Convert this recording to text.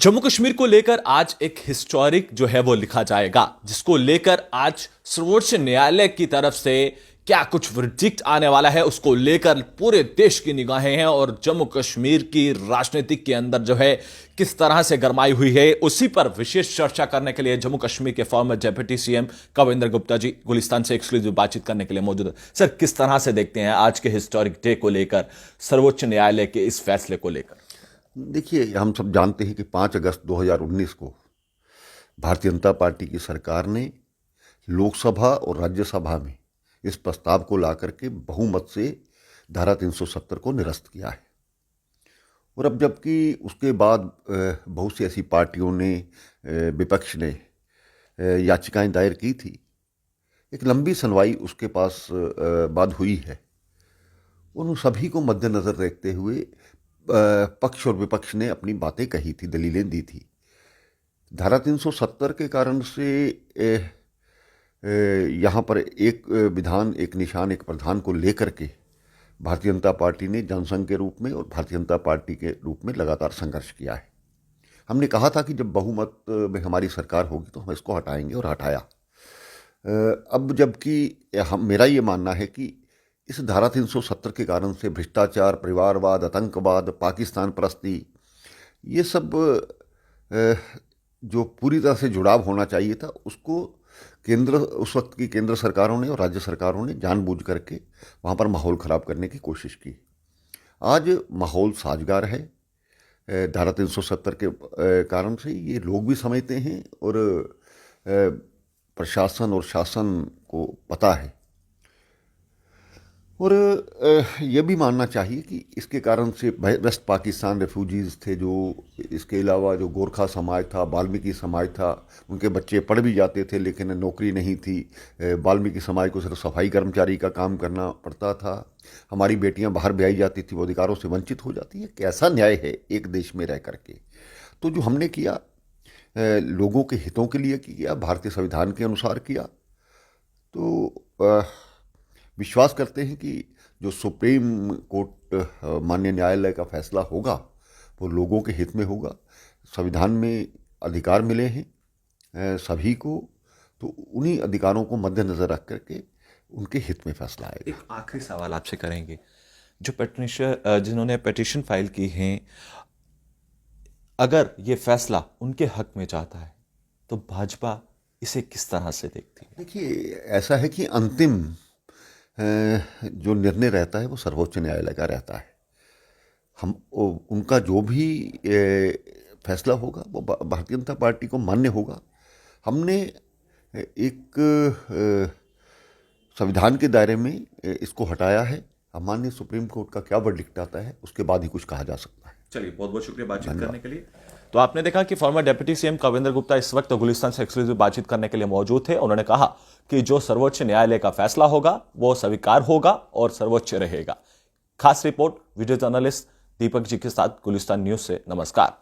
जम्मू कश्मीर को लेकर आज एक हिस्टोरिक जो है वो लिखा जाएगा, जिसको लेकर आज सर्वोच्च न्यायालय की तरफ से क्या कुछ वर्डिक्ट आने वाला है उसको लेकर पूरे देश की निगाहें हैं और जम्मू कश्मीर की राजनीति के अंदर जो है किस तरह से गरमाई हुई है, उसी पर विशेष चर्चा करने के लिए जम्मू कश्मीर के former deputy CM Kavindra Gupta ji Gulistan से एक्सक्लूसिव बातचीत करने के लिए मौजूद है। सर, किस तरह से देखते हैं आज के हिस्टोरिक डे को लेकर, सर्वोच्च न्यायालय के इस फैसले को लेकर? देखिए, हम सब जानते हैं कि 5 अगस्त 2019 को भारतीय जनता पार्टी की सरकार ने लोकसभा और राज्यसभा में इस प्रस्ताव को ला करके बहुमत से धारा 370 को निरस्त किया है। और अब जबकि उसके बाद बहुत सी ऐसी पार्टियों ने, विपक्ष ने याचिकाएं दायर की थी, एक लंबी सुनवाई उसके पास बाद हुई है। उन सभी को मद्देनज़र रखते हुए पक्ष और विपक्ष ने अपनी बातें कही थी, दलीलें दी थी। धारा 370 के कारण से यहाँ पर एक विधान, एक निशान, एक प्रधान को लेकर के भारतीय जनता पार्टी ने जनसंघ के रूप में और भारतीय जनता पार्टी के रूप में लगातार संघर्ष किया है। हमने कहा था कि जब बहुमत में हमारी सरकार होगी तो हम इसको हटाएंगे, और हटाया। अब जबकि मेरा ये मानना है कि इस धारा 370 के कारण से भ्रष्टाचार, परिवारवाद, आतंकवाद, पाकिस्तान परस्ती, ये सब जो पूरी तरह से जुड़ाव होना चाहिए था, उसको उस वक्त की केंद्र सरकारों ने और राज्य सरकारों ने जानबूझ करके वहाँ पर माहौल ख़राब करने की कोशिश की। आज माहौल साजगार है। धारा 370 के कारण से ये लोग भी समझते हैं और प्रशासन और शासन को पता है। और ये भी मानना चाहिए कि इसके कारण से वेस्ट पाकिस्तान रेफ्यूजीज़ थे, जो इसके अलावा जो गोरखा समाज था, वाल्मीकि समाज था, उनके बच्चे पढ़ भी जाते थे लेकिन नौकरी नहीं थी। वाल्मीकि समाज को सिर्फ सफाई कर्मचारी का काम करना पड़ता था। हमारी बेटियां बाहर ब्याई जाती थी, वो अधिकारों से वंचित हो जाती है। कैसा न्याय है एक देश में रह करके? तो जो हमने किया, लोगों के हितों के लिए किया, भारतीय संविधान के अनुसार किया। तो विश्वास करते हैं कि जो सुप्रीम कोर्ट माननीय न्यायालय का फैसला होगा वो लोगों के हित में होगा। संविधान में अधिकार मिले हैं सभी को, तो उन्हीं अधिकारों को मद्देनज़र रख करके उनके हित में फैसला आएगा। एक आखिरी सवाल आपसे करेंगे, जो जिन्होंने पिटीशन फाइल की है, अगर ये फैसला उनके हक में जाता है तो भाजपा इसे किस तरह से देखती है? देखिए, ऐसा है कि अंतिम जो निर्णय रहता है वो सर्वोच्च न्यायालय का रहता है। उनका जो भी फैसला होगा वो भारतीय जनता पार्टी को मान्य होगा। हमने एक संविधान के दायरे में इसको हटाया है। अब माननीय सुप्रीम कोर्ट का क्या वर्डिक्ट आता है उसके बाद ही कुछ कहा जा सकता है। चलिए, बहुत बहुत शुक्रिया बातचीत करने के लिए। तो आपने देखा कि former deputy CM Kavindra Gupta इस वक्त गुलिस्तान से एक्सक्लूसिव बातचीत करने के लिए मौजूद थे। उन्होंने कहा कि जो सर्वोच्च न्यायालय का फैसला होगा वो स्वीकार होगा और सर्वोच्च रहेगा। खास report video journalist Deepak ji के साथ गुलिस्तान न्यूज से। नमस्कार।